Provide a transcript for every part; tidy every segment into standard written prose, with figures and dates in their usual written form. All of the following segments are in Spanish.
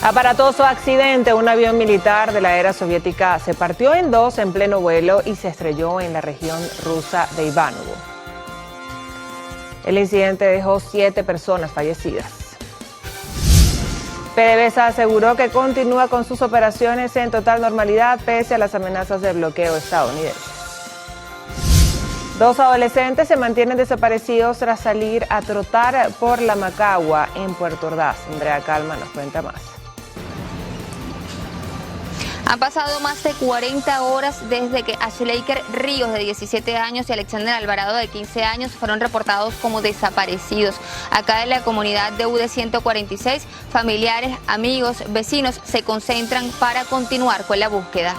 Aparatoso accidente, un avión militar de la era soviética se partió en dos en pleno vuelo y se estrelló en la región rusa de Ivanovo. El incidente dejó 7 personas fallecidas. PDVSA aseguró que continúa con sus operaciones en total normalidad pese a las amenazas de bloqueo estadounidense. 2 adolescentes se mantienen desaparecidos tras salir a trotar por la Macagua en Puerto Ordaz. Andrea Calma nos cuenta más. Han pasado más de 40 horas desde que Ashleiker Ríos, de 17 años, y Alexander Alvarado, de 15 años, fueron reportados como desaparecidos. Acá en la comunidad de UD 146, familiares, amigos, vecinos se concentran para continuar con la búsqueda.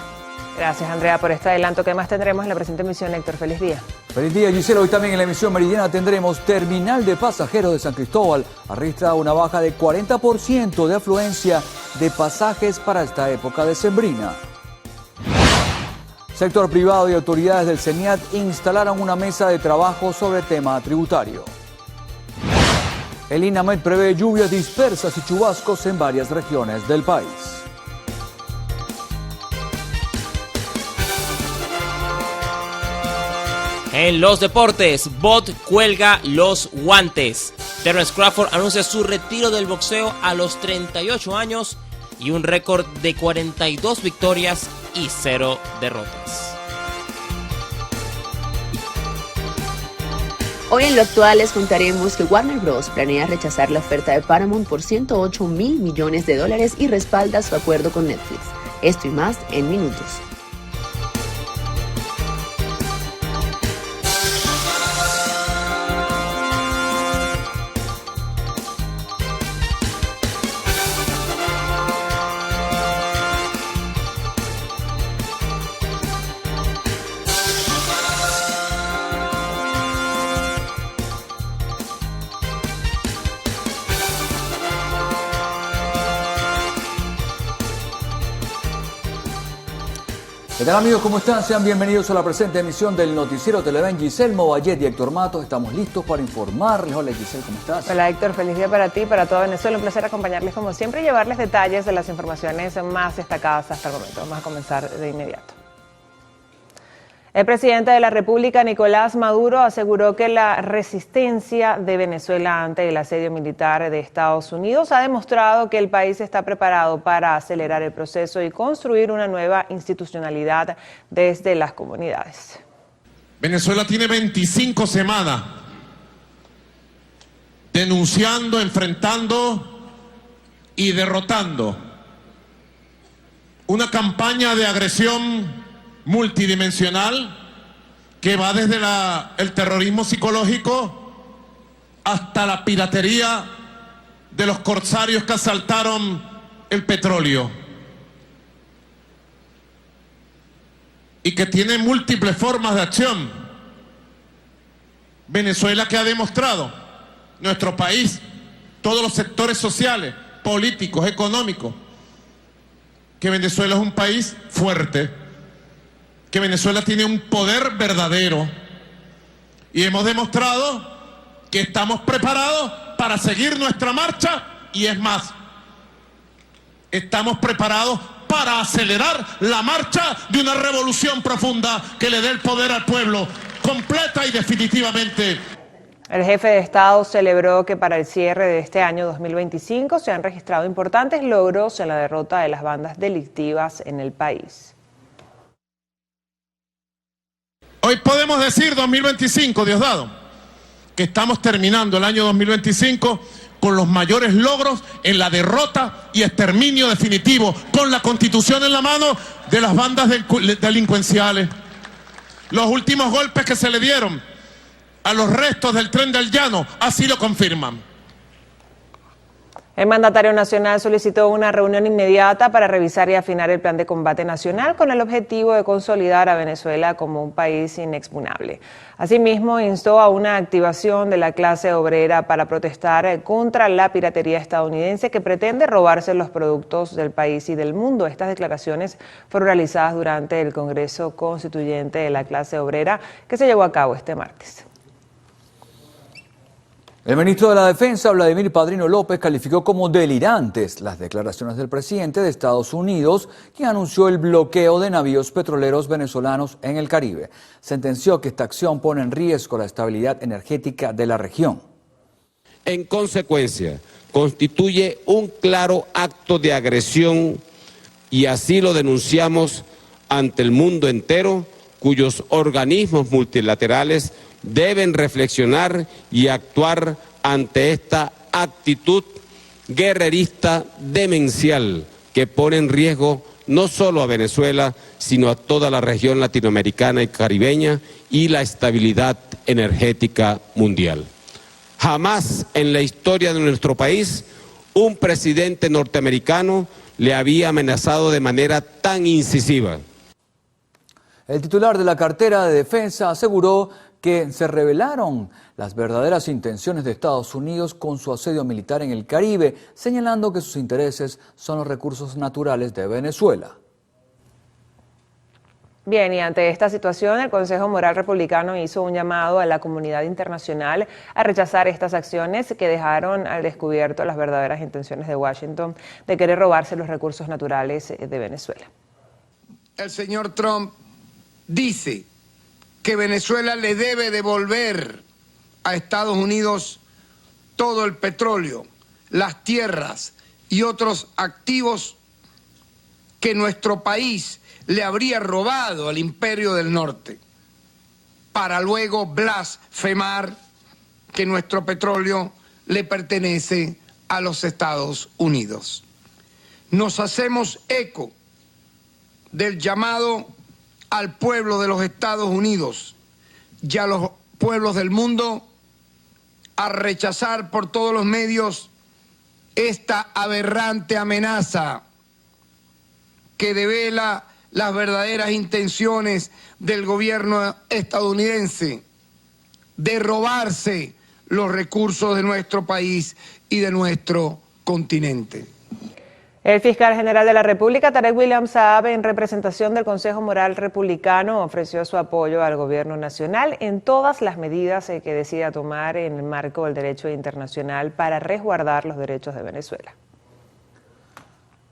Gracias, Andrea, por este adelanto. ¿Qué más tendremos en la presente emisión, Héctor? Feliz día. Feliz día, Gisela. Hoy también en la emisión meridiana tendremos Terminal de Pasajeros de San Cristóbal. Registra una baja de 40% de afluencia de pasajes para esta época decembrina. Sector privado y autoridades del CENIAT instalaron una mesa de trabajo sobre tema tributario. El INAMED prevé lluvias dispersas y chubascos en varias regiones del país. En los deportes, Bot cuelga los guantes. Terence Crawford anuncia su retiro del boxeo a los 38 años y un récord de 42 victorias y 0 derrotas. Hoy en Lo Actual les contaremos que Warner Bros. Planea rechazar la oferta de Paramount por $108 mil millones y respalda su acuerdo con Netflix. Esto y más en minutos. ¿Qué tal, amigos? ¿Cómo están? Sean bienvenidos a la presente emisión del Noticiero Televen. Giselle Movallet y Héctor Matos, estamos listos para informarles. Hola, Giselle, ¿cómo estás? Hola, Héctor, feliz día para ti y para toda Venezuela. Un placer acompañarles como siempre y llevarles detalles de las informaciones más destacadas hasta el momento. Vamos a comenzar de inmediato. El presidente de la República, Nicolás Maduro, aseguró que la resistencia de Venezuela ante el asedio militar de Estados Unidos ha demostrado que el país está preparado para acelerar el proceso y construir una nueva institucionalidad desde las comunidades. Venezuela tiene 25 semanas denunciando, enfrentando y derrotando una campaña de agresión multidimensional que va desde el terrorismo psicológico hasta la piratería de los corsarios que asaltaron el petróleo y que tiene múltiples formas de acción. Venezuela, que ha demostrado, nuestro país, todos los sectores sociales, políticos, económicos, que Venezuela es un país fuerte, que Venezuela tiene un poder verdadero, y hemos demostrado que estamos preparados para seguir nuestra marcha, y es más, estamos preparados para acelerar la marcha de una revolución profunda que le dé el poder al pueblo, completa y definitivamente. El jefe de Estado celebró que para el cierre de este año 2025 se han registrado importantes logros en la derrota de las bandas delictivas en el país. Hoy podemos decir 2025, Diosdado, que estamos terminando el año 2025 con los mayores logros en la derrota y exterminio definitivo, con la Constitución en la mano, de las bandas delincuenciales. Los últimos golpes que se le dieron a los restos del Tren del Llano así lo confirman. El mandatario nacional solicitó una reunión inmediata para revisar y afinar el plan de combate nacional con el objetivo de consolidar a Venezuela como un país inexpugnable. Asimismo, instó a una activación de la clase obrera para protestar contra la piratería estadounidense que pretende robarse los productos del país y del mundo. Estas declaraciones fueron realizadas durante el Congreso Constituyente de la clase obrera que se llevó a cabo este martes. El ministro de la Defensa, Vladimir Padrino López, calificó como delirantes las declaraciones del presidente de Estados Unidos, quien anunció el bloqueo de navíos petroleros venezolanos en el Caribe. Sentenció que esta acción pone en riesgo la estabilidad energética de la región. En consecuencia, constituye un claro acto de agresión y así lo denunciamos ante el mundo entero, cuyos organismos multilaterales deben reflexionar y actuar ante esta actitud guerrerista demencial que pone en riesgo no solo a Venezuela, sino a toda la región latinoamericana y caribeña y la estabilidad energética mundial. Jamás en la historia de nuestro país un presidente norteamericano le había amenazado de manera tan incisiva. El titular de la cartera de Defensa aseguró que se revelaron las verdaderas intenciones de Estados Unidos con su asedio militar en el Caribe, señalando que sus intereses son los recursos naturales de Venezuela. Bien, y ante esta situación, el Consejo Moral Republicano hizo un llamado a la comunidad internacional a rechazar estas acciones que dejaron al descubierto las verdaderas intenciones de Washington de querer robarse los recursos naturales de Venezuela. El señor Trump dice que Venezuela le debe devolver a Estados Unidos todo el petróleo, las tierras y otros activos que nuestro país le habría robado al Imperio del Norte, para luego blasfemar que nuestro petróleo le pertenece a los Estados Unidos. Nos hacemos eco del llamado al pueblo de los Estados Unidos y a los pueblos del mundo a rechazar por todos los medios esta aberrante amenaza que devela las verdaderas intenciones del gobierno estadounidense de robarse los recursos de nuestro país y de nuestro continente. El fiscal general de la República, Tarek William Saab, en representación del Consejo Moral Republicano, ofreció su apoyo al gobierno nacional en todas las medidas que decida tomar en el marco del derecho internacional para resguardar los derechos de Venezuela.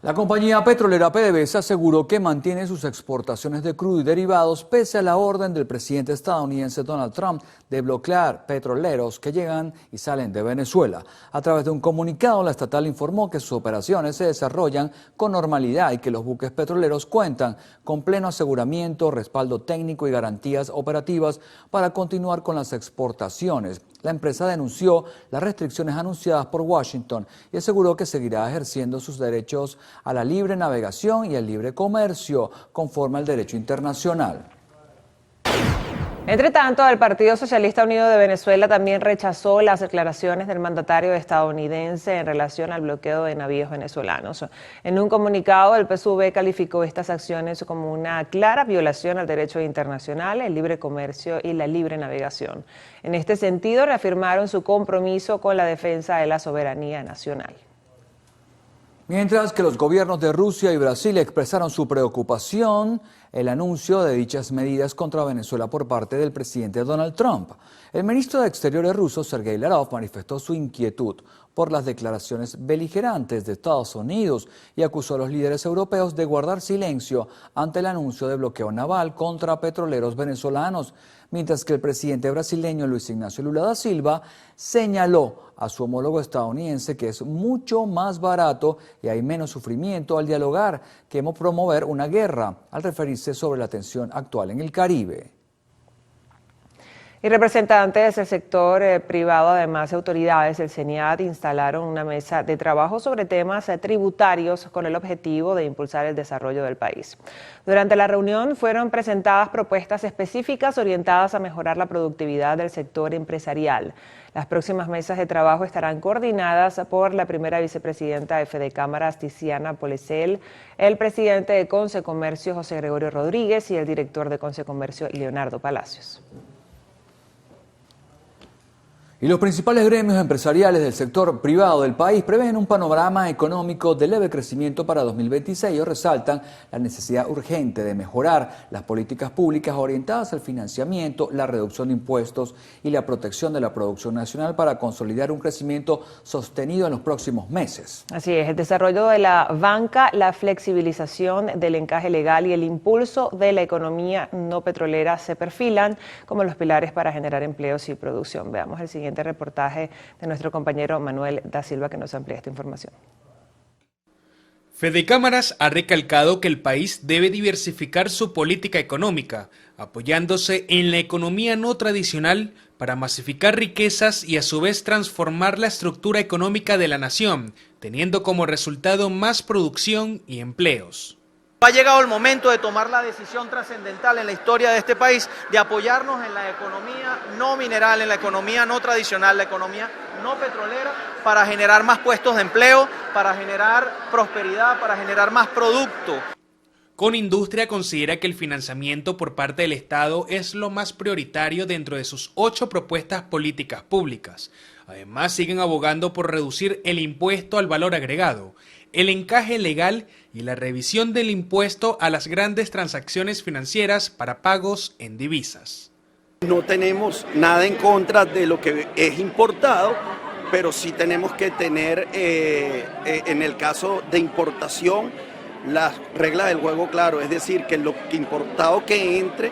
La compañía petrolera PDVSA aseguró que mantiene sus exportaciones de crudo y derivados pese a la orden del presidente estadounidense Donald Trump de bloquear petroleros que llegan y salen de Venezuela. A través de un comunicado, la estatal informó que sus operaciones se desarrollan con normalidad y que los buques petroleros cuentan con pleno aseguramiento, respaldo técnico y garantías operativas para continuar con las exportaciones. La empresa denunció las restricciones anunciadas por Washington y aseguró que seguirá ejerciendo sus derechos a la libre navegación y al libre comercio conforme al derecho internacional. Entre tanto, el Partido Socialista Unido de Venezuela también rechazó las declaraciones del mandatario estadounidense en relación al bloqueo de navíos venezolanos. En un comunicado, el PSUV calificó estas acciones como una clara violación al derecho internacional, el libre comercio y la libre navegación. En este sentido, reafirmaron su compromiso con la defensa de la soberanía nacional. Mientras que los gobiernos de Rusia y Brasil expresaron su preocupación, el anuncio de dichas medidas contra Venezuela por parte del presidente Donald Trump. El ministro de Exteriores ruso, Sergei Lavrov, manifestó su inquietud por las declaraciones beligerantes de Estados Unidos y acusó a los líderes europeos de guardar silencio ante el anuncio de bloqueo naval contra petroleros venezolanos, mientras que el presidente brasileño Luis Ignacio Lula da Silva señaló a su homólogo estadounidense que es mucho más barato y hay menos sufrimiento al dialogar que promover una guerra, al referirse sobre la tensión actual en el Caribe. Y representantes del sector privado, además de autoridades del CENIAT, instalaron una mesa de trabajo sobre temas tributarios con el objetivo de impulsar el desarrollo del país. Durante la reunión fueron presentadas propuestas específicas orientadas a mejorar la productividad del sector empresarial. Las próximas mesas de trabajo estarán coordinadas por la primera vicepresidenta de Fedecámaras, Tiziana Polecel, el presidente de Consecomercio, José Gregorio Rodríguez, y el director de Consecomercio, Leonardo Palacios. Y los principales gremios empresariales del sector privado del país prevén un panorama económico de leve crecimiento para 2026 y resaltan la necesidad urgente de mejorar las políticas públicas orientadas al financiamiento, la reducción de impuestos y la protección de la producción nacional para consolidar un crecimiento sostenido en los próximos meses. Así es, el desarrollo de la banca, la flexibilización del encaje legal y el impulso de la economía no petrolera se perfilan como los pilares para generar empleos y producción. Veamos el siguiente reportaje de nuestro compañero Manuel da Silva que nos amplía esta información. Fede Cámaras ha recalcado que el país debe diversificar su política económica, apoyándose en la economía no tradicional para masificar riquezas y a su vez transformar la estructura económica de la nación, teniendo como resultado más producción y empleos. Ha llegado el momento de tomar la decisión trascendental en la historia de este país de apoyarnos en la economía no mineral, en la economía no tradicional, la economía no petrolera, para generar más puestos de empleo, para generar prosperidad, para generar más producto. Conindustria considera que el financiamiento por parte del Estado es lo más prioritario dentro de sus 8 propuestas políticas públicas. Además, siguen abogando por reducir el impuesto al valor agregado, el encaje legal y la revisión del impuesto a las grandes transacciones financieras para pagos en divisas. No tenemos nada en contra de lo que es importado, pero sí tenemos que tener, en el caso de importación, las reglas del juego claro, es decir, que lo que importado que entre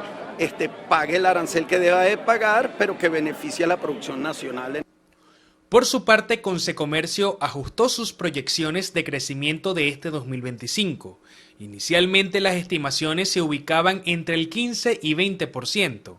pague el arancel que deba de pagar, pero que beneficie a la producción nacional. Por su parte, Consecomercio ajustó sus proyecciones de crecimiento de este 2025. Inicialmente las estimaciones se ubicaban entre el 15 y 20%,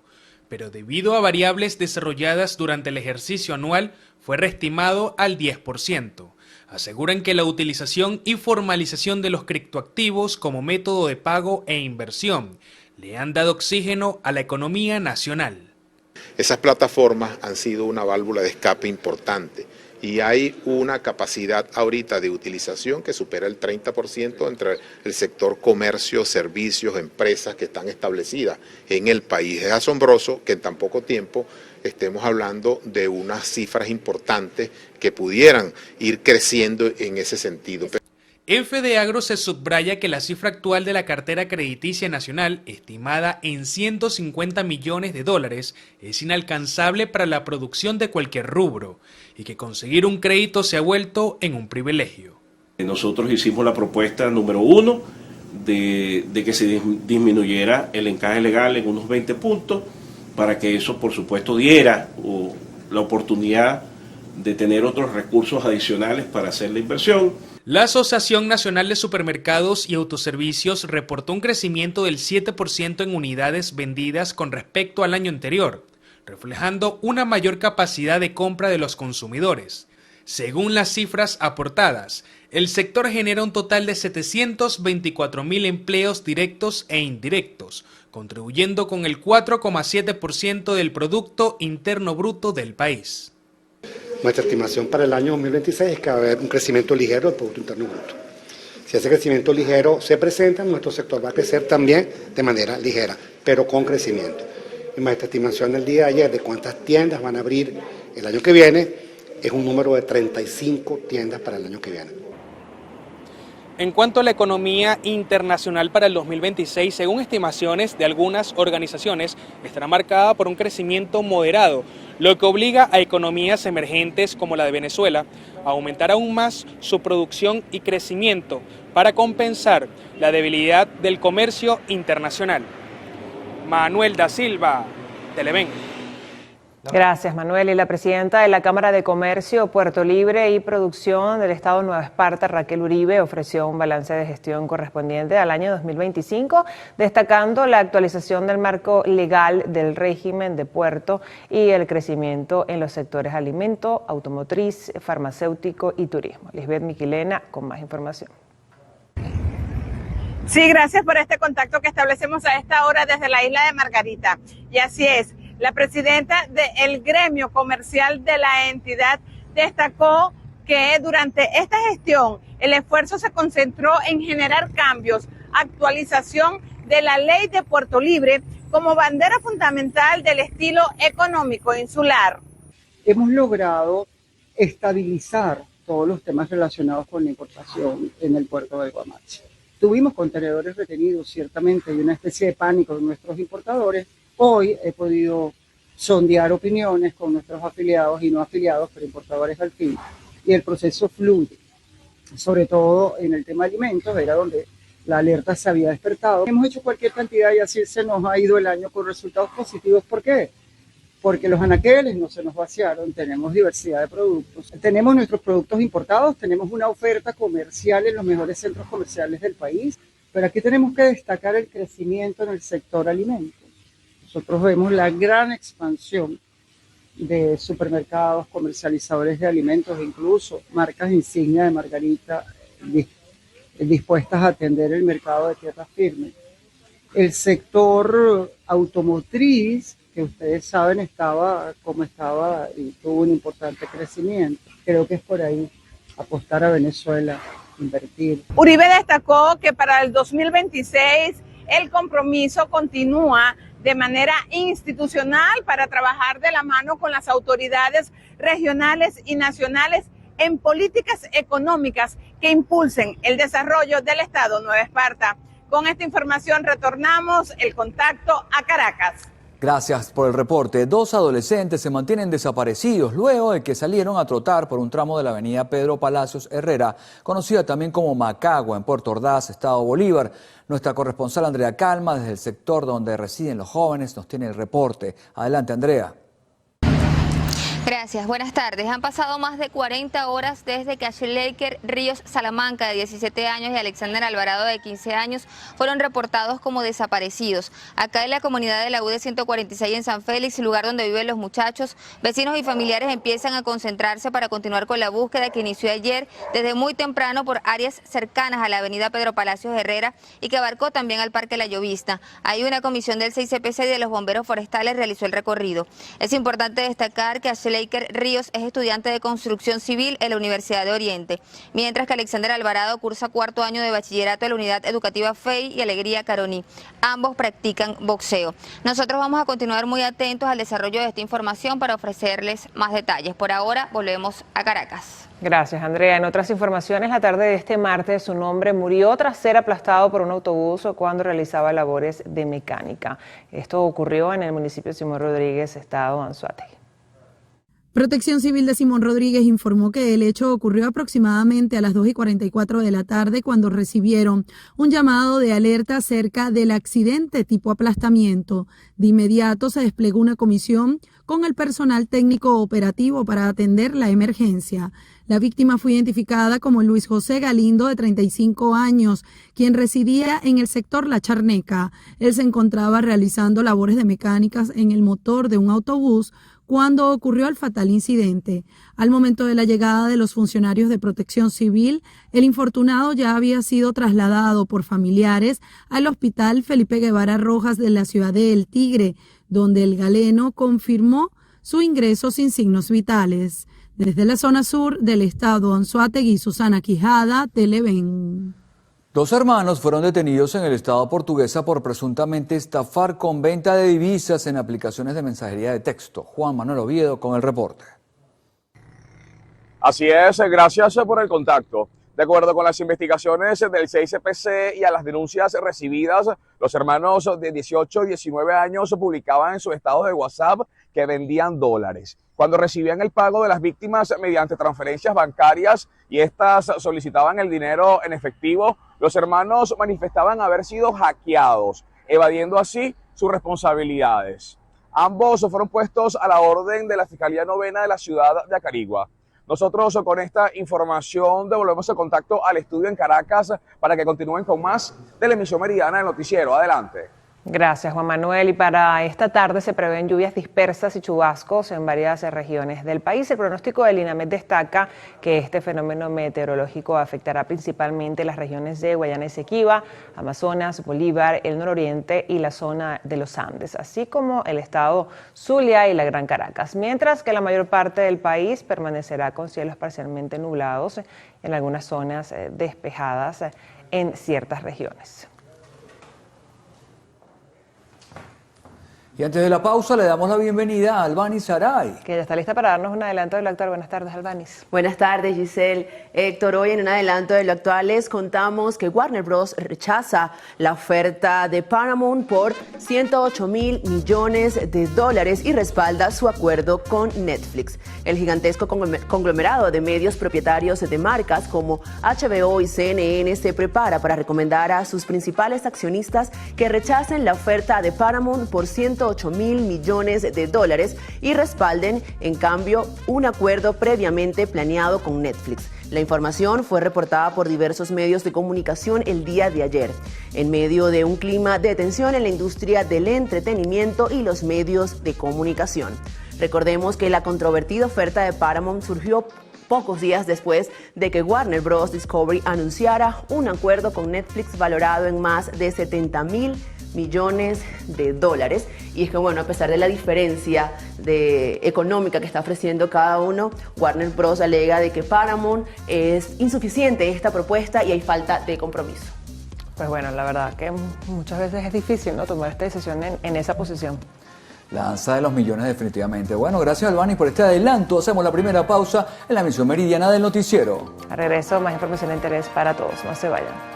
pero debido a variables desarrolladas durante el ejercicio anual, fue reestimado al 10%. Aseguran que la utilización y formalización de los criptoactivos como método de pago e inversión le han dado oxígeno a la economía nacional. Esas plataformas han sido una válvula de escape importante y hay una capacidad ahorita de utilización que supera el 30% entre el sector comercio, servicios, empresas que están establecidas en el país. Es asombroso que en tan poco tiempo estemos hablando de unas cifras importantes que pudieran ir creciendo en ese sentido. En FEDEAGRO se subraya que la cifra actual de la cartera crediticia nacional, estimada en 150 millones de dólares, es inalcanzable para la producción de cualquier rubro y que conseguir un crédito se ha vuelto en un privilegio. Nosotros hicimos la propuesta número 1 de que se disminuyera el encaje legal en unos 20 puntos para que eso, por supuesto, diera la oportunidad de tener otros recursos adicionales para hacer la inversión. La Asociación Nacional de Supermercados y Autoservicios reportó un crecimiento del 7% en unidades vendidas con respecto al año anterior, reflejando una mayor capacidad de compra de los consumidores. Según las cifras aportadas, el sector genera un total de 724.000 empleos directos e indirectos, contribuyendo con el 4,7% del Producto Interno Bruto del país. Nuestra estimación para el año 2026 es que va a haber un crecimiento ligero del Producto Interno Bruto. Si ese crecimiento ligero se presenta, nuestro sector va a crecer también de manera ligera, pero con crecimiento. Y nuestra estimación del día de ayer de cuántas tiendas van a abrir el año que viene es un número de 35 tiendas para el año que viene. En cuanto a la economía internacional para el 2026, según estimaciones de algunas organizaciones, estará marcada por un crecimiento moderado, lo que obliga a economías emergentes como la de Venezuela a aumentar aún más su producción y crecimiento para compensar la debilidad del comercio internacional. Manuel da Silva, Televen. Gracias, Manuel. Y la presidenta de la Cámara de Comercio, Puerto Libre y Producción del Estado de Nueva Esparta, Raquel Uribe, ofreció un balance de gestión correspondiente al año 2025, destacando la actualización del marco legal del régimen de puerto y el crecimiento en los sectores alimento, automotriz, farmacéutico y turismo. Lisbeth Miquilena con más información. Sí, gracias por este contacto que establecemos a esta hora desde la isla de Margarita. Y así es. La presidenta del gremio comercial de la entidad destacó que durante esta gestión el esfuerzo se concentró en generar cambios, actualización de la ley de Puerto Libre como bandera fundamental del estilo económico insular. hemos logrado estabilizar todos los temas relacionados con la importación en el puerto de Guamache. Tuvimos contenedores retenidos, ciertamente, y una especie de pánico de nuestros importadores. Hoy he podido sondear opiniones con nuestros afiliados y no afiliados, pero importadores al fin, y el proceso fluye, sobre todo en el tema de alimentos, era donde la alerta se había despertado. Hemos hecho cualquier cantidad y así se nos ha ido el año con resultados positivos. ¿Por qué? Porque los anaqueles no se nos vaciaron, tenemos diversidad de productos. Tenemos nuestros productos importados, tenemos una oferta comercial en los mejores centros comerciales del país, pero aquí tenemos que destacar el crecimiento en el sector alimentos. Nosotros vemos la gran expansión de supermercados, comercializadores de alimentos, incluso marcas insignia de Margarita, dispuestas a atender el mercado de tierra firme. El sector automotriz, que ustedes saben estaba como estaba y tuvo un importante crecimiento. Creo que es por ahí apostar a Venezuela, invertir. Uribe destacó que para el 2026 el compromiso continúa de manera institucional para trabajar de la mano con las autoridades regionales y nacionales en políticas económicas que impulsen el desarrollo del Estado Nueva Esparta. Con esta información retornamos el contacto a Caracas. Gracias por el reporte. 2 adolescentes se mantienen desaparecidos luego de que salieron a trotar por un tramo de la avenida Pedro Palacios Herrera, conocida también como Macagua, en Puerto Ordaz, Estado Bolívar. Nuestra corresponsal Andrea Calma, desde el sector donde residen los jóvenes, nos tiene el reporte. Adelante, Andrea. Gracias, buenas tardes. Han pasado más de 40 horas desde que Ashleiker Ríos Salamanca, de 17 años, y Alexander Alvarado, de 15 años, fueron reportados como desaparecidos. Acá en la comunidad de la UD 146 en San Félix, lugar donde viven los muchachos, vecinos y familiares empiezan a concentrarse para continuar con la búsqueda que inició ayer desde muy temprano por áreas cercanas a la avenida Pedro Palacios Herrera y que abarcó también al Parque La Llovista. Ahí una comisión del 6CPC y de los bomberos forestales realizó el recorrido. Es importante destacar que Ashleiker Ríos es estudiante de construcción civil en la Universidad de Oriente, mientras que Alexander Alvarado cursa 4º año de bachillerato en la unidad educativa FEI y Alegría Caroní. Ambos practican boxeo. Nosotros vamos a continuar muy atentos al desarrollo de esta información para ofrecerles más detalles. Por ahora, volvemos a Caracas. Gracias, Andrea. En otras informaciones, la tarde de este martes, un hombre murió tras ser aplastado por un autobús cuando realizaba labores de mecánica. Esto ocurrió en el municipio de Simón Rodríguez, estado Anzoátegui. Protección Civil de Simón Rodríguez informó que el hecho ocurrió aproximadamente a las 2:44 de la tarde cuando recibieron un llamado de alerta acerca del accidente tipo aplastamiento. De inmediato se desplegó una comisión con el personal técnico operativo para atender la emergencia. La víctima fue identificada como Luis José Galindo, de 35 años, quien residía en el sector La Charneca. Él se encontraba realizando labores de mecánicas en el motor de un autobús cuando ocurrió el fatal incidente. Al momento de la llegada de los funcionarios de Protección Civil, el infortunado ya había sido trasladado por familiares al Hospital Felipe Guevara Rojas de la ciudad de El Tigre, donde el galeno confirmó su ingreso sin signos vitales. Desde la zona sur del estado Anzoátegui, Susana Quijada, Televen. 2 hermanos fueron detenidos en el estado portuguesa por presuntamente estafar con venta de divisas en aplicaciones de mensajería de texto. Juan Manuel Oviedo con el reporte. Así es, gracias por el contacto. De acuerdo con las investigaciones del 6CPC y a las denuncias recibidas, los hermanos de 18 y 19 años publicaban en sus estados de WhatsApp que vendían dólares. Cuando recibían el pago de las víctimas mediante transferencias bancarias y estas solicitaban el dinero en efectivo, los hermanos manifestaban haber sido hackeados, evadiendo así sus responsabilidades. Ambos fueron puestos a la orden de la Fiscalía Novena de la ciudad de Acarigua. Nosotros con esta información devolvemos el contacto al estudio en Caracas para que continúen con más de la emisión meridiana del noticiero. Adelante. Gracias, Juan Manuel. Y para esta tarde se prevén lluvias dispersas y chubascos en varias regiones del país. El pronóstico del INAMED destaca que este fenómeno meteorológico afectará principalmente las regiones de Guayana Esequiba, Amazonas, Bolívar, el nororiente y la zona de los Andes, así como el estado Zulia y la Gran Caracas, mientras que la mayor parte del país permanecerá con cielos parcialmente nublados en algunas zonas despejadas en ciertas regiones. Y antes de la pausa le damos la bienvenida a Albanis Saray, que ya está lista para darnos un adelanto de lo actual. Buenas tardes, Albanis. Buenas tardes, Giselle. Héctor, hoy en un adelanto de lo actual les contamos que Warner Bros. Rechaza la oferta de Paramount por $108.000 millones y respalda su acuerdo con Netflix. El gigantesco conglomerado de medios propietarios de marcas como HBO y CNN se prepara para recomendar a sus principales accionistas que rechacen la oferta de Paramount por $108.000 millones y respalden, en cambio, un acuerdo previamente planeado con Netflix. La información fue reportada por diversos medios de comunicación el día de ayer, en medio de un clima de tensión en la industria del entretenimiento y los medios de comunicación. Recordemos que la controvertida oferta de Paramount surgió pocos días después de que Warner Bros. Discovery anunciara un acuerdo con Netflix valorado en más de $70.000 millones. Y es que, bueno, a pesar de la diferencia económica que está ofreciendo cada uno, Warner Bros. Alega de que Paramount es insuficiente esta propuesta y hay falta de compromiso. Pues bueno, la verdad que muchas veces es difícil, ¿no?, tomar esta decisión en esa posición. La danza de los millones definitivamente. Bueno, gracias Albanis por este adelanto. Hacemos la primera pausa en la emisión meridiana del noticiero. A regreso, más información de interés para todos. No se vayan.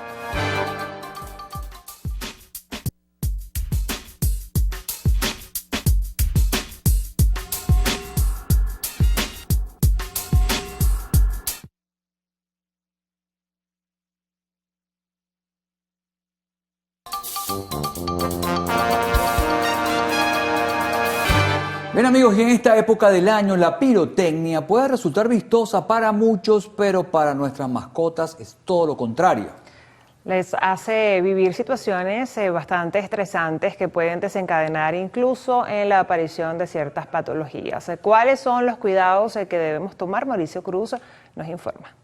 Bien amigos, y en esta época del año la pirotecnia puede resultar vistosa para muchos, pero para nuestras mascotas es todo lo contrario. Les hace vivir situaciones bastante estresantes que pueden desencadenar incluso en la aparición de ciertas patologías. ¿Cuáles son los cuidados que debemos tomar? Mauricio Cruz nos informa.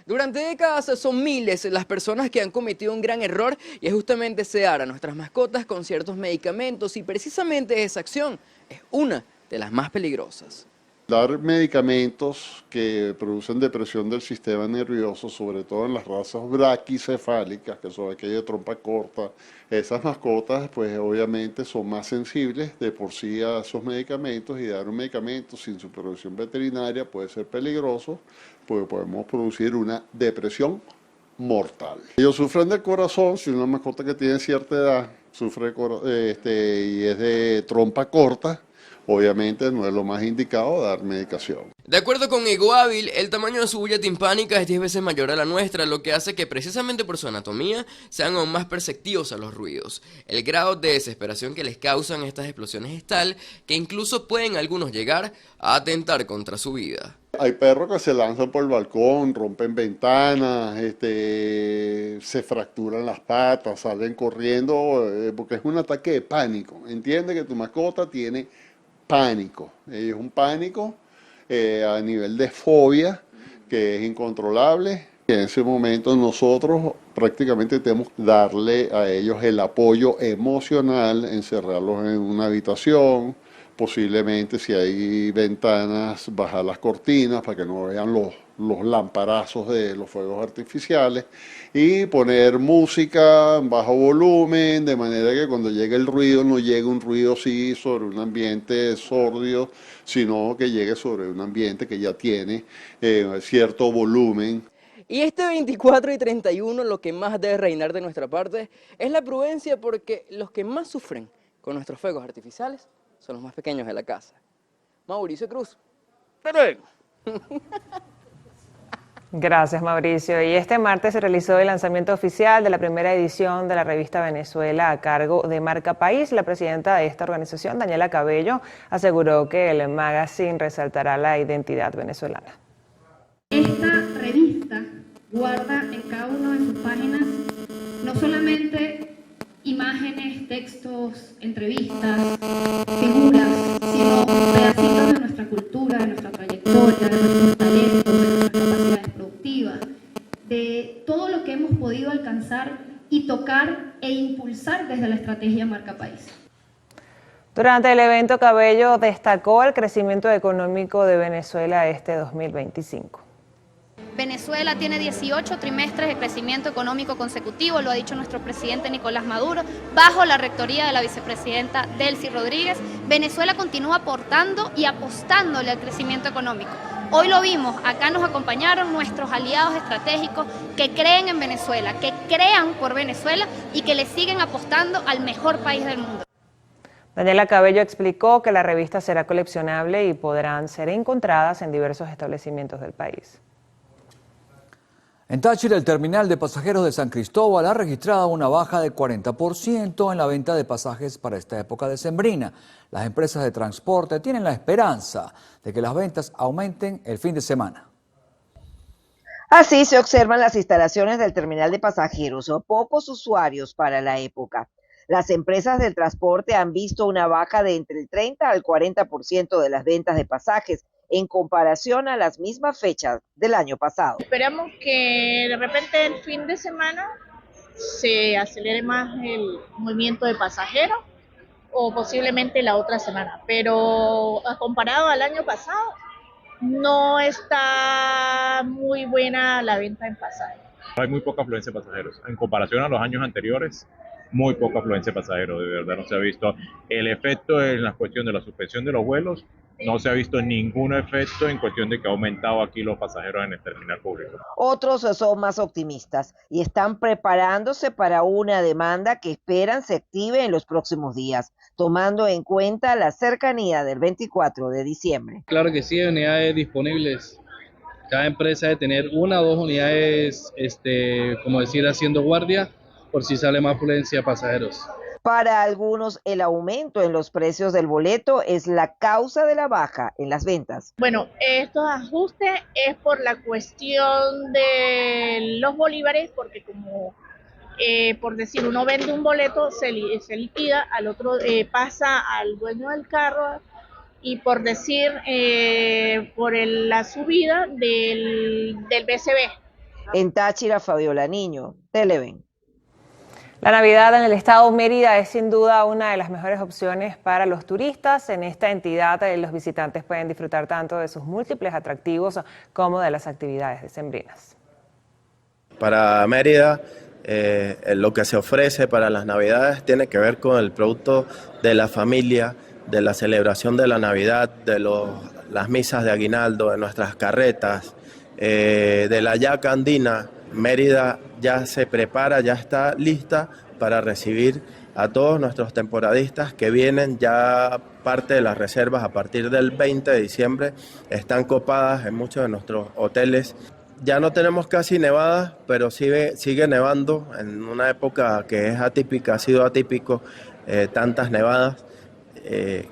Durante décadas son miles las personas que han cometido un gran error y es justamente sedar a nuestras mascotas con ciertos medicamentos y precisamente esa acción es una de las más peligrosas. Dar medicamentos que producen depresión del sistema nervioso, sobre todo en las razas braquicefálicas, que son aquellas de trompa corta, esas mascotas pues obviamente son más sensibles de por sí a esos medicamentos y dar un medicamento sin supervisión veterinaria puede ser peligroso porque podemos producir una depresión mortal. Ellos sufren del corazón, si una mascota que tiene cierta edad sufre y es de trompa corta, obviamente no es lo más indicado dar medicación. De acuerdo con Ego Hábil, el tamaño de su bulla timpánica es 10 veces mayor a la nuestra, lo que hace que precisamente por su anatomía sean aún más perceptivos a los ruidos. El grado de desesperación que les causan estas explosiones es tal que incluso pueden algunos llegar a atentar contra su vida. Hay perros que se lanzan por el balcón, rompen ventanas, se fracturan las patas, salen corriendo porque es un ataque de pánico. Entiende que tu mascota tiene pánico, es un pánico a nivel de fobia que es incontrolable. En ese momento nosotros prácticamente tenemos que darle a ellos el apoyo emocional, encerrarlos en una habitación, posiblemente si hay ventanas bajar las cortinas para que no vean los lamparazos de los fuegos artificiales y poner música en bajo volumen de manera que cuando llegue el ruido no llegue un ruido así sobre un ambiente sordio, sino que llegue sobre un ambiente que ya tiene cierto volumen. Y este 24 y 31 lo que más debe reinar de nuestra parte es la prudencia porque los que más sufren con nuestros fuegos artificiales son los más pequeños de la casa. Mauricio Cruz. Pero Gracias, Mauricio. Y este martes se realizó el lanzamiento oficial de la primera edición de la revista Venezuela a cargo de Marca País. La presidenta de esta organización, Daniela Cabello, aseguró que el magazine resaltará la identidad venezolana. Esta revista guarda en cada una de sus páginas no solamente imágenes, textos, entrevistas, figuras, sino pedacitos de nuestra cultura, de nuestra trayectoria, de nuestros talentos, de nuestras capacidades productivas, de todo lo que hemos podido alcanzar y tocar e impulsar desde la estrategia Marca País. Durante el evento, Cabello destacó el crecimiento económico de Venezuela este 2025. Venezuela tiene 18 trimestres de crecimiento económico consecutivo, lo ha dicho nuestro presidente Nicolás Maduro, bajo la rectoría de la vicepresidenta Delcy Rodríguez. Venezuela continúa aportando y apostándole al crecimiento económico. Hoy lo vimos, acá nos acompañaron nuestros aliados estratégicos que creen en Venezuela, que crean por Venezuela y que le siguen apostando al mejor país del mundo. Daniela Cabello explicó que la revista será coleccionable y podrán ser encontradas en diversos establecimientos del país. En Táchira, el terminal de pasajeros de San Cristóbal ha registrado una baja de 40% en la venta de pasajes para esta época decembrina. Las empresas de transporte tienen la esperanza de que las ventas aumenten el fin de semana. Así se observan las instalaciones del terminal de pasajeros, o pocos usuarios para la época. Las empresas del transporte han visto una baja de entre el 30 al 40% de las ventas de pasajes en comparación a las mismas fechas del año pasado. Esperamos que de repente el fin de semana se acelere más el movimiento de pasajeros o posiblemente la otra semana, pero comparado al año pasado no está muy buena la venta en pasajes. Hay muy poca afluencia de pasajeros. En comparación a los años anteriores, muy poca afluencia de pasajeros. De verdad no se ha visto el efecto en la cuestión de la suspensión de los vuelos. No se ha visto ningún efecto en cuestión de que ha aumentado aquí los pasajeros en el terminal público. Otros son más optimistas y están preparándose para una demanda que esperan se active en los próximos días, tomando en cuenta la cercanía del 24 de diciembre. Claro que sí, hay unidades disponibles. Cada empresa debe tener una o dos unidades, como decir, haciendo guardia por si sale más afluencia de pasajeros. Para algunos, el aumento en los precios del boleto es la causa de la baja en las ventas. Bueno, estos ajustes es por la cuestión de los bolívares, porque como, por decir, uno vende un boleto, se liquida, al otro pasa al dueño del carro, y por decir, por la subida del BCB. En Táchira, Fabiola Niño, Televen. La Navidad en el estado Mérida es sin duda una de las mejores opciones para los turistas. En esta entidad los visitantes pueden disfrutar tanto de sus múltiples atractivos como de las actividades decembrinas. Para Mérida, lo que se ofrece para las Navidades tiene que ver con el producto de la familia, de la celebración de la Navidad, de las misas de aguinaldo, de nuestras carretas, de la yaca andina. Mérida ya se prepara, ya está lista para recibir a todos nuestros temporadistas que vienen. Ya parte de las reservas a partir del 20 de diciembre están copadas en muchos de nuestros hoteles. Ya no tenemos casi nevadas, pero sigue nevando en una época que es atípica, ha sido atípico, tantas nevadas.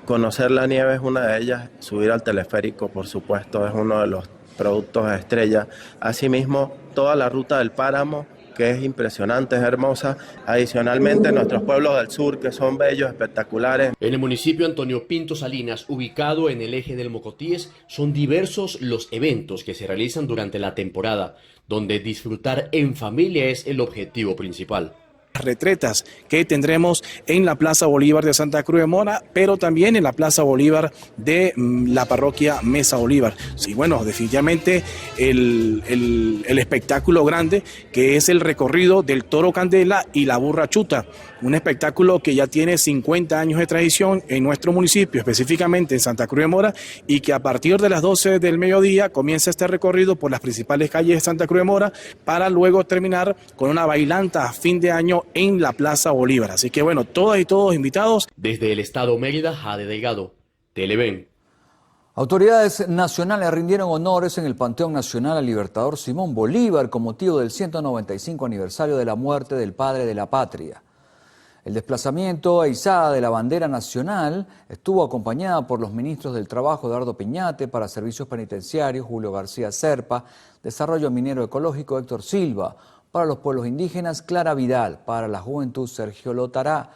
Conocer la nieve es una de ellas, subir al teleférico, por supuesto, es uno de los productos estrella. Asimismo, toda la ruta del páramo, que es impresionante, es hermosa. Adicionalmente, nuestros pueblos del sur, que son bellos, espectaculares. En el municipio Antonio Pinto Salinas, ubicado en el eje del Mocotíes, son diversos los eventos que se realizan durante la temporada, donde disfrutar en familia es el objetivo principal. Retretas que tendremos en la Plaza Bolívar de Santa Cruz de Mora, pero también en la Plaza Bolívar de la parroquia Mesa Bolívar. Sí, bueno, definitivamente el espectáculo grande que es el recorrido del Toro Candela y la Burra Chuta, un espectáculo que ya tiene 50 años de tradición en nuestro municipio, específicamente en Santa Cruz de Mora, y que a partir de las 12 del mediodía comienza este recorrido por las principales calles de Santa Cruz de Mora para luego terminar con una bailanta a fin de año en la Plaza Bolívar. Así que bueno, todas y todos invitados. Desde el estado Mérida, Jade Delgado, Televen. Autoridades nacionales rindieron honores en el Panteón Nacional al libertador Simón Bolívar con motivo del 195 aniversario de la muerte del padre de la patria. El desplazamiento e izada de la bandera nacional estuvo acompañada por los ministros del Trabajo Eduardo Piñate, para Servicios Penitenciarios Julio García Serpa, Desarrollo Minero Ecológico Héctor Silva, para los pueblos indígenas Clara Vidal, para la juventud Sergio Lotaro,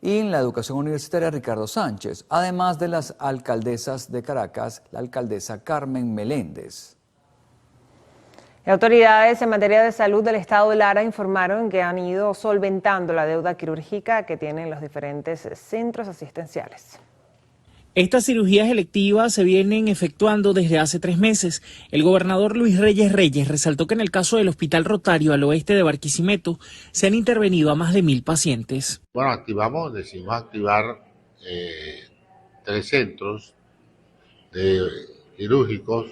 y en la educación universitaria Ricardo Sánchez, además de las alcaldesas de Caracas, la alcaldesa Carmen Meléndez. Autoridades en materia de salud del estado de Lara informaron que han ido solventando la deuda quirúrgica que tienen los diferentes centros asistenciales. Estas cirugías electivas se vienen efectuando desde hace 3 meses. El gobernador Luis Reyes resaltó que en el caso del Hospital Rotario al oeste de Barquisimeto se han intervenido a más de 1.000 pacientes. Bueno, decidimos activar 3 centros quirúrgicos,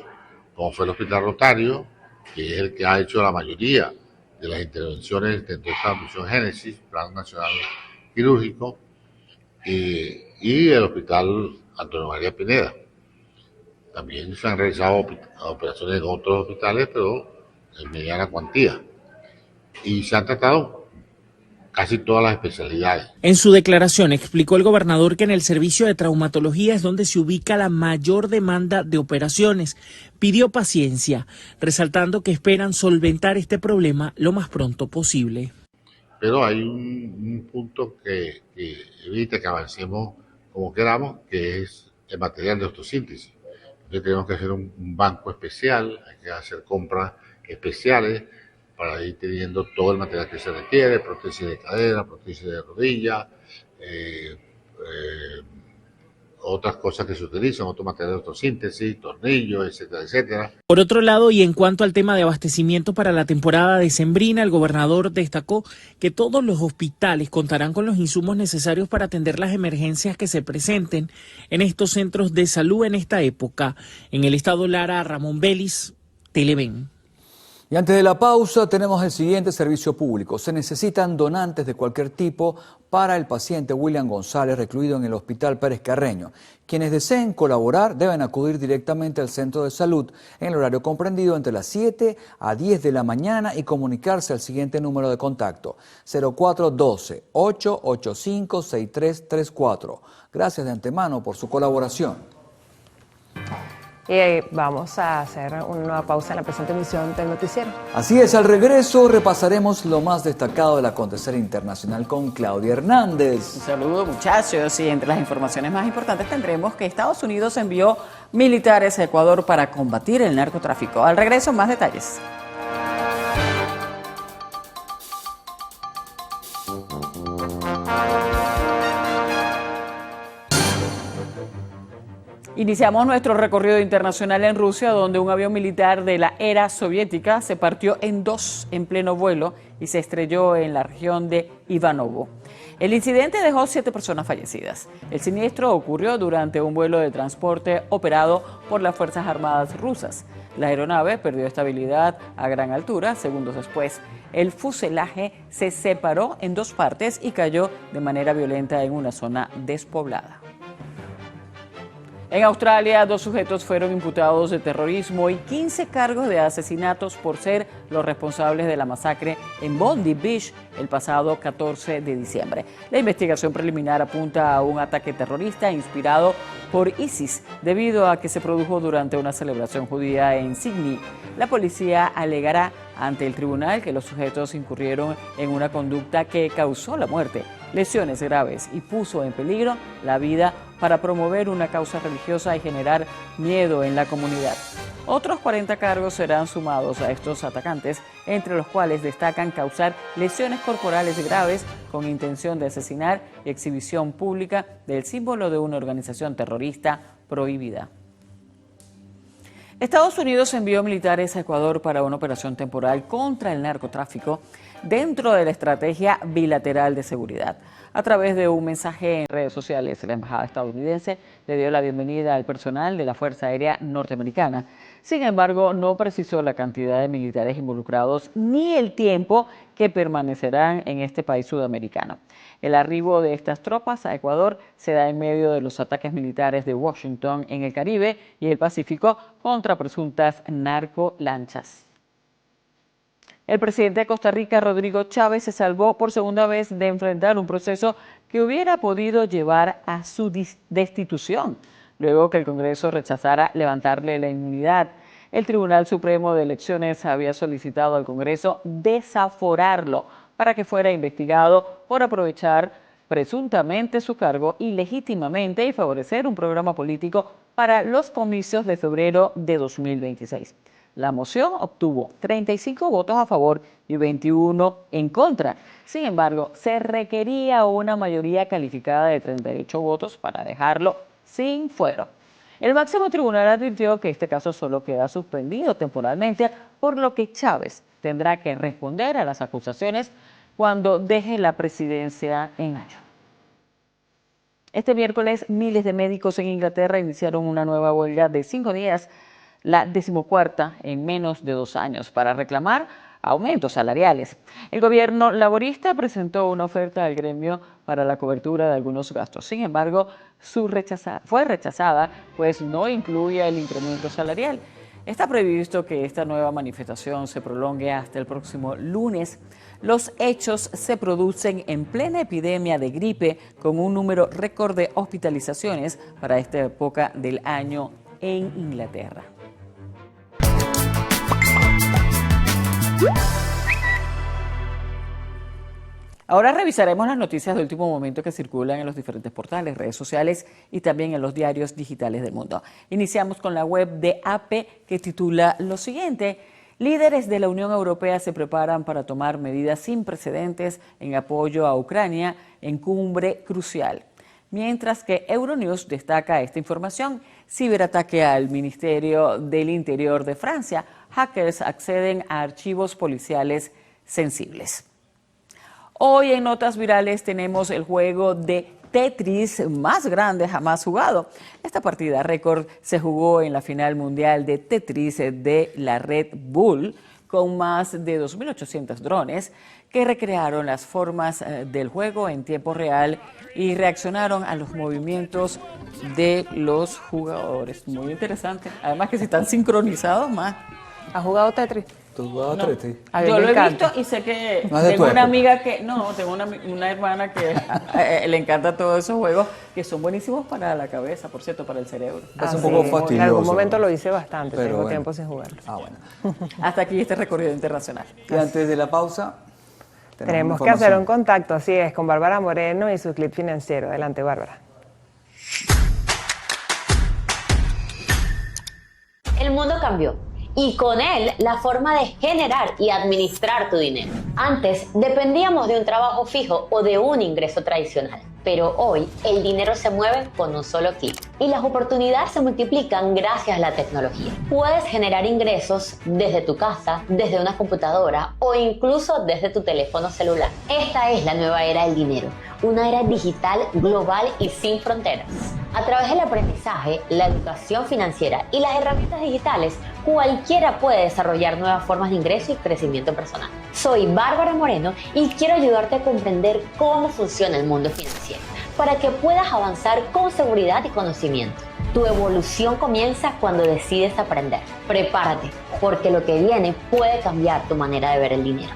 como fue el Hospital Rotario, que es el que ha hecho la mayoría de las intervenciones dentro de esta misión Génesis, Plan Nacional Quirúrgico, y el Hospital Antonio María Pineda. También se han realizado operaciones en otros hospitales, pero en mediana cuantía. Y se han tratado casi todas las especialidades. En su declaración explicó el gobernador que en el servicio de traumatología es donde se ubica la mayor demanda de operaciones. Pidió paciencia, resaltando que esperan solventar este problema lo más pronto posible. Pero hay un punto que evita que avancemos como queramos, que es el material de autosíntesis. Entonces tenemos que hacer un banco especial, hay que hacer compras especiales para ir teniendo todo el material que se requiere, prótesis de cadera, prótesis de rodilla, otras cosas que se utilizan, otro material de autosíntesis, tornillos, etcétera, etcétera. Por otro lado, y en cuanto al tema de abastecimiento para la temporada decembrina, el gobernador destacó que todos los hospitales contarán con los insumos necesarios para atender las emergencias que se presenten en estos centros de salud en esta época. En el estado Lara, Ramón Vélez, Televen. Y antes de la pausa tenemos el siguiente servicio público. Se necesitan donantes de cualquier tipo para el paciente William González, recluido en el Hospital Pérez Carreño. Quienes deseen colaborar deben acudir directamente al centro de salud en el horario comprendido entre las 7 a 10 de la mañana y comunicarse al siguiente número de contacto: 0412-885-6334. Gracias de antemano por su colaboración. Y vamos a hacer una nueva pausa en la presente emisión del noticiero. Así es, al regreso repasaremos lo más destacado del acontecer internacional con Claudia Hernández. Un saludo, muchachos, y entre las informaciones más importantes tendremos que Estados Unidos envió militares a Ecuador para combatir el narcotráfico. Al regreso, más detalles. Iniciamos nuestro recorrido internacional en Rusia, donde un avión militar de la era soviética se partió en dos en pleno vuelo y se estrelló en la región de Ivanovo. El incidente dejó 7 personas fallecidas. El siniestro ocurrió durante un vuelo de transporte operado por las Fuerzas Armadas rusas. La aeronave perdió estabilidad a gran altura. Segundos después, el fuselaje se separó en 2 partes y cayó de manera violenta en una zona despoblada. En Australia, 2 sujetos fueron imputados de terrorismo y 15 cargos de asesinatos por ser los responsables de la masacre en Bondi Beach el pasado 14 de diciembre. La investigación preliminar apunta a un ataque terrorista inspirado por ISIS debido a que se produjo durante una celebración judía en Sydney. La policía alegará ante el tribunal que los sujetos incurrieron en una conducta que causó la muerte, lesiones graves y puso en peligro la vida para promover una causa religiosa y generar miedo en la comunidad. Otros 40 cargos serán sumados a estos atacantes, entre los cuales destacan causar lesiones corporales graves con intención de asesinar y exhibición pública del símbolo de una organización terrorista prohibida. Estados Unidos envió militares a Ecuador para una operación temporal contra el narcotráfico dentro de la estrategia bilateral de seguridad. A través de un mensaje en redes sociales, la embajada estadounidense le dio la bienvenida al personal de la Fuerza Aérea Norteamericana. Sin embargo, no precisó la cantidad de militares involucrados ni el tiempo que permanecerán en este país sudamericano. El arribo de estas tropas a Ecuador se da en medio de los ataques militares de Washington en el Caribe y el Pacífico contra presuntas narcolanchas. El presidente de Costa Rica, Rodrigo Chávez, se salvó por segunda vez de enfrentar un proceso que hubiera podido llevar a su destitución, luego que el Congreso rechazara levantarle la inmunidad. El Tribunal Supremo de Elecciones había solicitado al Congreso desaforarlo para que fuera investigado por aprovechar presuntamente su cargo ilegítimamente y favorecer un programa político para los comicios de febrero de 2026. La moción obtuvo 35 votos a favor y 21 en contra. Sin embargo, se requería una mayoría calificada de 38 votos para dejarlo sin fuero. El máximo tribunal advirtió que este caso solo queda suspendido temporalmente, por lo que Chávez tendrá que responder a las acusaciones cuando deje la presidencia en mayo. Este miércoles, miles de médicos en Inglaterra iniciaron una nueva huelga de 5 días, la 14ª en menos de 2 años, para reclamar aumentos salariales. El gobierno laborista presentó una oferta al gremio para la cobertura de algunos gastos. Sin embargo, fue rechazada, pues no incluye el incremento salarial. Está previsto que esta nueva manifestación se prolongue hasta el próximo lunes. Los hechos se producen en plena epidemia de gripe, con un número récord de hospitalizaciones para esta época del año en Inglaterra. Ahora revisaremos las noticias de último momento que circulan en los diferentes portales, redes sociales y también en los diarios digitales del mundo. Iniciamos con la web de AP, que titula lo siguiente: líderes de la Unión Europea se preparan para tomar medidas sin precedentes en apoyo a Ucrania en cumbre crucial. Mientras que Euronews destaca esta información: ciberataque al Ministerio del Interior de Francia. Hackers acceden a archivos policiales sensibles. Hoy en Notas Virales tenemos el juego de Tetris más grande jamás jugado. Esta partida récord se jugó en la final mundial de Tetris de la Red Bull, con más de 2.800 drones que recrearon las formas del juego en tiempo real y reaccionaron a los movimientos de los jugadores. Muy interesante. Además que si están sincronizados más. ¿Has jugado Tetris? ¿Tú has jugado Tetris? Yo lo he visto y sé que tengo una amiga que, tengo una hermana que le encanta todos esos juegos que son buenísimos para la cabeza, por cierto, para el cerebro. Es un poco fastidioso. En algún momento lo hice bastante, Pero tengo bueno. tiempo sin jugarlo. Bueno. Hasta aquí este recorrido internacional. Y antes de la pausa, Tenemos que hacer un contacto, así es, con Bárbara Moreno y su clip financiero. Adelante, Bárbara. El mundo cambió y con él la forma de generar y administrar tu dinero. Antes dependíamos de un trabajo fijo o de un ingreso tradicional, pero hoy el dinero se mueve con un solo clic y las oportunidades se multiplican gracias a la tecnología. Puedes generar ingresos desde tu casa, desde una computadora o incluso desde tu teléfono celular. Esta es la nueva era del dinero, una era digital, global y sin fronteras. A través del aprendizaje, la educación financiera y las herramientas digitales, cualquiera puede desarrollar nuevas formas de ingreso y crecimiento personal. Soy Bárbara Moreno y quiero ayudarte a comprender cómo funciona el mundo financiero, para que puedas avanzar con seguridad y conocimiento. Tu evolución comienza cuando decides aprender. Prepárate, porque lo que viene puede cambiar tu manera de ver el dinero.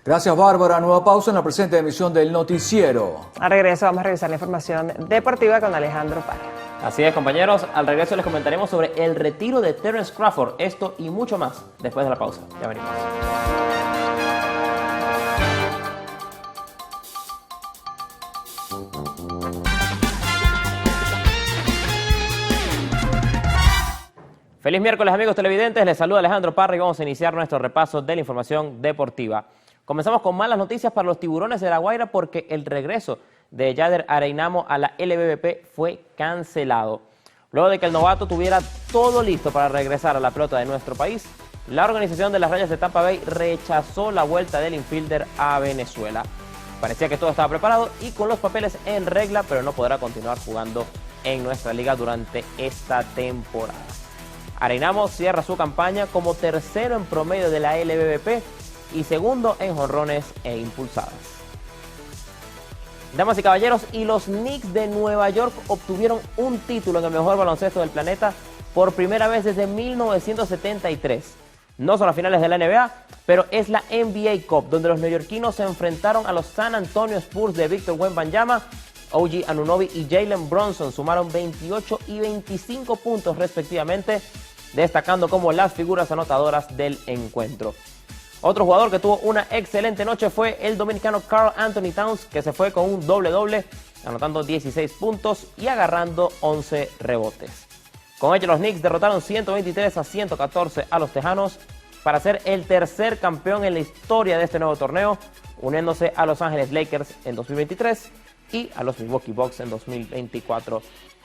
Gracias, Bárbara. Nueva pausa en la presente emisión del Noticiero. Al regreso vamos a revisar la información deportiva con Alejandro Parra. Así es, compañeros. Al regreso les comentaremos sobre el retiro de Terence Crawford. Esto y mucho más después de la pausa. Ya venimos. Feliz miércoles, amigos televidentes. Les saluda Alejandro Parra y vamos a iniciar nuestro repaso de la información deportiva. Comenzamos con malas noticias para los Tiburones de La Guaira porque el regreso de Yader Areinamo a la LBBP fue cancelado. Luego de que el novato tuviera todo listo para regresar a la pelota de nuestro país, la organización de las Rayas de Tampa Bay rechazó la vuelta del infielder a Venezuela. Parecía que todo estaba preparado y con los papeles en regla, pero no podrá continuar jugando en nuestra liga durante esta temporada. Areinamo cierra su campaña como tercero en promedio de la LBBP y segundo en jonrones e impulsadas. Damas y caballeros, y los Knicks de Nueva York obtuvieron un título en el mejor baloncesto del planeta por primera vez desde 1973. No son las finales de la NBA, pero es la NBA Cup, donde los neoyorquinos se enfrentaron a los San Antonio Spurs de Víctor Wembanyama. OG Anunoby y Jalen Brunson sumaron 28 y 25 puntos respectivamente, destacando como las figuras anotadoras del encuentro. Otro jugador que tuvo una excelente noche fue el dominicano Karl Anthony Towns, que se fue con un doble-doble, anotando 16 puntos y agarrando 11 rebotes. Con ello, los Knicks derrotaron 123-114 a los Tejanos para ser el tercer campeón en la historia de este nuevo torneo, uniéndose a Los Ángeles Lakers en 2023 y a los Milwaukee Bucks en 2024.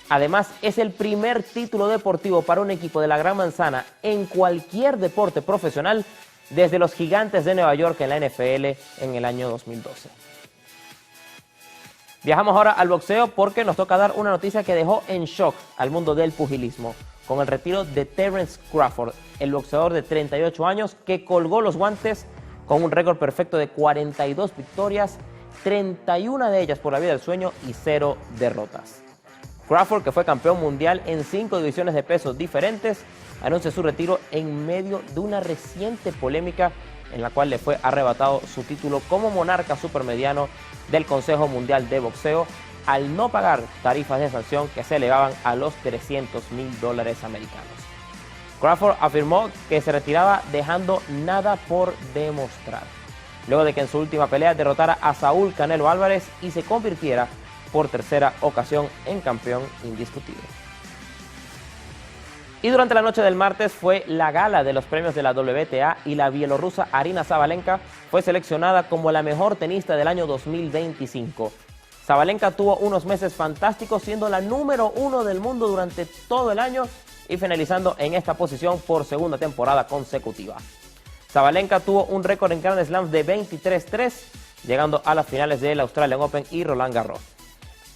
Además, es el primer título deportivo para un equipo de la Gran Manzana en cualquier deporte profesional desde los Gigantes de Nueva York en la NFL en el año 2012. Viajamos ahora al boxeo porque nos toca dar una noticia que dejó en shock al mundo del pugilismo, con el retiro de Terence Crawford, el boxeador de 38 años que colgó los guantes con un récord perfecto de 42 victorias, 31 de ellas por la vía del sueño y 0 derrotas. Crawford, que fue campeón mundial en 5 divisiones de pesos diferentes, anuncia su retiro en medio de una reciente polémica en la cual le fue arrebatado su título como monarca supermediano del Consejo Mundial de Boxeo al no pagar tarifas de sanción que se elevaban a los $300,000 americanos. Crawford afirmó que se retiraba dejando nada por demostrar, luego de que en su última pelea derrotara a Saúl Canelo Álvarez y se convirtiera por tercera ocasión en campeón indiscutible. Y durante la noche del martes fue la gala de los premios de la WTA y la bielorrusa Aryna Sabalenka fue seleccionada como la mejor tenista del año 2025. Sabalenka tuvo unos meses fantásticos, siendo la número 1 del mundo durante todo el año y finalizando en esta posición por segunda temporada consecutiva. Sabalenka tuvo un récord en Grand Slam de 23-3, llegando a las finales del Australian Open y Roland Garros,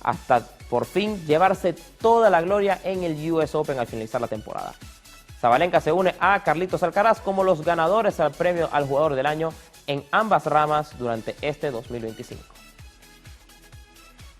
hasta por fin llevarse toda la gloria en el US Open al finalizar la temporada. Sabalenka se une a Carlitos Alcaraz como los ganadores al premio al jugador del año en ambas ramas durante este 2025.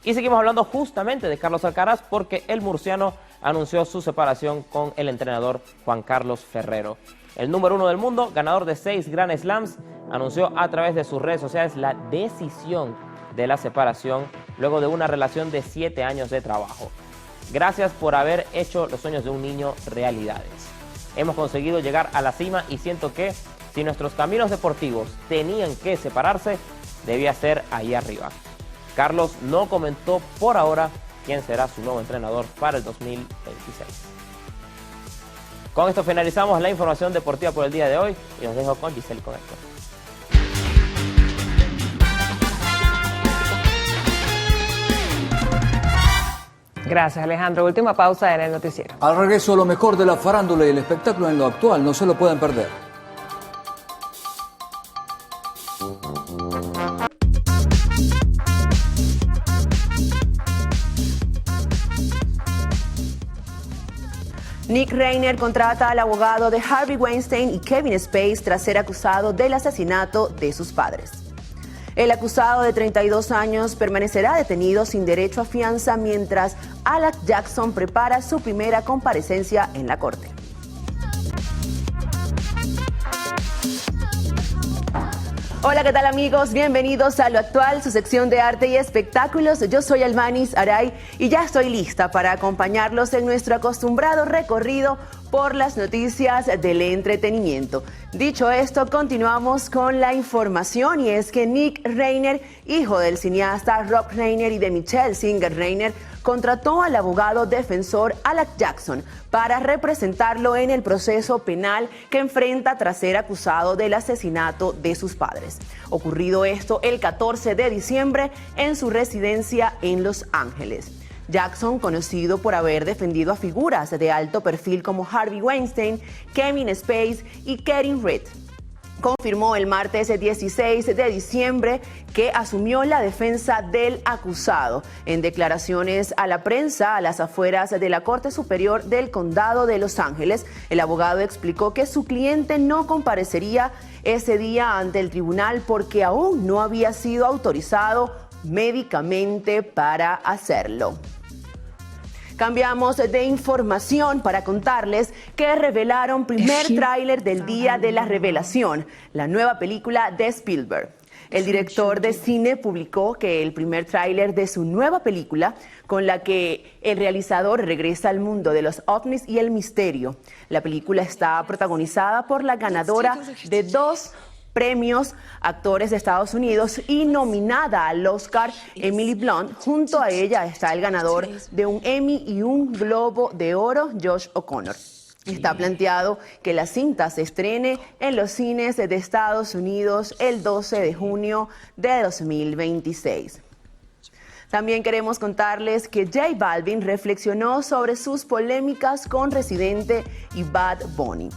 Y seguimos hablando justamente de Carlos Alcaraz porque el murciano anunció su separación con el entrenador Juan Carlos Ferrero. El número 1 del mundo, ganador de 6 Grand Slams, anunció a través de sus redes sociales la decisión de la separación luego de una relación de 7 años de trabajo. Gracias por haber hecho los sueños de un niño realidades. Hemos conseguido llegar a la cima y siento que si nuestros caminos deportivos tenían que separarse, debía ser ahí arriba. Carlos no comentó por ahora quién será su nuevo entrenador para el 2026. Con esto finalizamos la información deportiva por el día de hoy y los dejo con Giselle con esto. Gracias, Alejandro. Última pausa en el noticiero. Al regreso, lo mejor de la farándula y el espectáculo en lo actual. No se lo pueden perder. Nick Reiner contrata al abogado de Harvey Weinstein y Kevin Spacey tras ser acusado del asesinato de sus padres. El acusado de 32 años permanecerá detenido sin derecho a fianza mientras Alec Jackson prepara su primera comparecencia en la corte. Hola, ¿qué tal amigos? Bienvenidos a Lo Actual, su sección de arte y espectáculos. Yo soy Almanis Aray y ya estoy lista para acompañarlos en nuestro acostumbrado recorrido por las noticias del entretenimiento. Dicho esto, continuamos con la información y es que Nick Reiner, hijo del cineasta Rob Reiner y de Michelle Singer Reiner, contrató al abogado defensor Alec Jackson para representarlo en el proceso penal que enfrenta tras ser acusado del asesinato de sus padres. Ocurrido esto el 14 de diciembre en su residencia en Los Ángeles. Jackson, conocido por haber defendido a figuras de alto perfil como Harvey Weinstein, Kevin Spacey y Katherine Reed, confirmó el martes 16 de diciembre que asumió la defensa del acusado. En declaraciones a la prensa a las afueras de la Corte Superior del Condado de Los Ángeles, el abogado explicó que su cliente no comparecería ese día ante el tribunal porque aún no había sido autorizado médicamente para hacerlo. Cambiamos de información para contarles que revelaron primer tráiler del Día de la Revelación, la nueva película de Spielberg. El director de cine publicó que el primer tráiler de su nueva película, con la que el realizador regresa al mundo de los ovnis y el misterio. La película está protagonizada por la ganadora de 2 premios actores de Estados Unidos y nominada al Oscar Emily Blunt. Junto a ella está el ganador de un Emmy y un Globo de Oro, Josh O'Connor. Está planteado que la cinta se estrene en los cines de Estados Unidos el 12 de junio de 2026. También queremos contarles que J Balvin reflexionó sobre sus polémicas con Residente y Bad Bunny.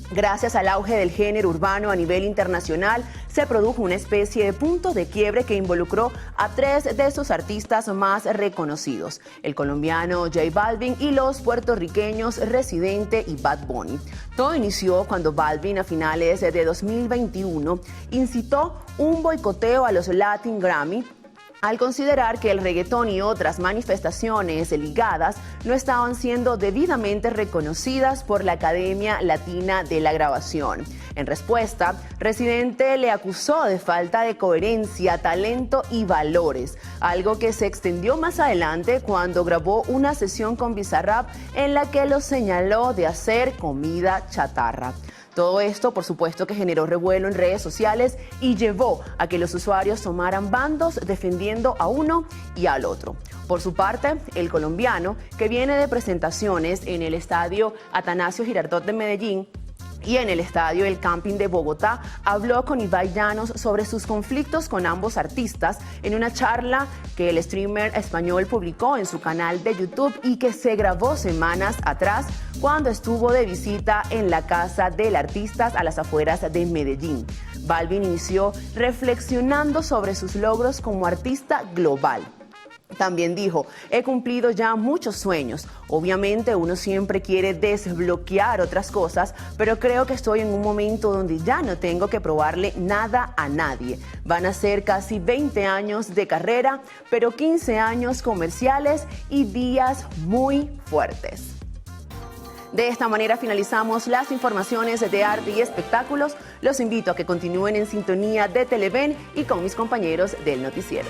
Gracias al auge del género urbano a nivel internacional, se produjo una especie de punto de quiebre que involucró a 3 de sus artistas más reconocidos, el colombiano J Balvin y los puertorriqueños Residente y Bad Bunny. Todo inició cuando Balvin, a finales de 2021, incitó un boicoteo a los Latin Grammy al considerar que el reggaetón y otras manifestaciones ligadas no estaban siendo debidamente reconocidas por la Academia Latina de la Grabación. En respuesta, Residente le acusó de falta de coherencia, talento y valores, algo que se extendió más adelante cuando grabó una sesión con Bizarrap en la que lo señaló de hacer comida chatarra. Todo esto, por supuesto, que generó revuelo en redes sociales y llevó a que los usuarios tomaran bandos defendiendo a uno y al otro. Por su parte, el colombiano, que viene de presentaciones en el estadio Atanasio Girardot de Medellín y en el estadio El Camping de Bogotá, habló con Ibai Llanos sobre sus conflictos con ambos artistas en una charla que el streamer español publicó en su canal de YouTube y que se grabó semanas atrás cuando estuvo de visita en la casa del artista a las afueras de Medellín. Balvin inició reflexionando sobre sus logros como artista global. También dijo, he cumplido ya muchos sueños. Obviamente uno siempre quiere desbloquear otras cosas, pero creo que estoy en un momento donde ya no tengo que probarle nada a nadie. Van a ser casi 20 años de carrera, pero 15 años comerciales y días muy fuertes. De esta manera finalizamos las informaciones de arte y espectáculos. Los invito a que continúen en sintonía de Televen y con mis compañeros del noticiero.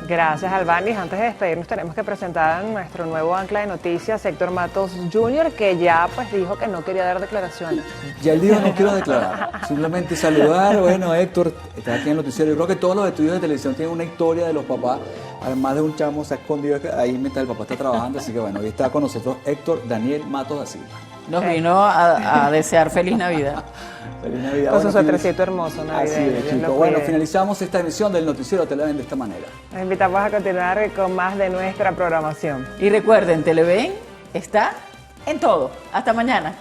Gracias, Albanis. Antes de despedirnos tenemos que presentar a nuestro nuevo ancla de noticias, Héctor Matos Jr., que ya pues dijo que no quería dar declaraciones. Ya él dijo no quiero declarar, simplemente saludar. Bueno, Héctor, está aquí en el noticiero. Yo creo que todos los estudios de televisión tienen una historia de los papás. Además de un chamo se ha escondido ahí mientras el papá está trabajando, así que bueno, hoy está con nosotros Héctor Daniel Matos da Silva. Nos vino a desear feliz Navidad. Feliz Navidad. Con su Bueno, suétercito hermoso, navideño. Así es, chicos. Bueno, finalizamos esta emisión del noticiero Televen de esta manera. Los invitamos a continuar con más de nuestra programación. Y recuerden, Televen está en todo. Hasta mañana.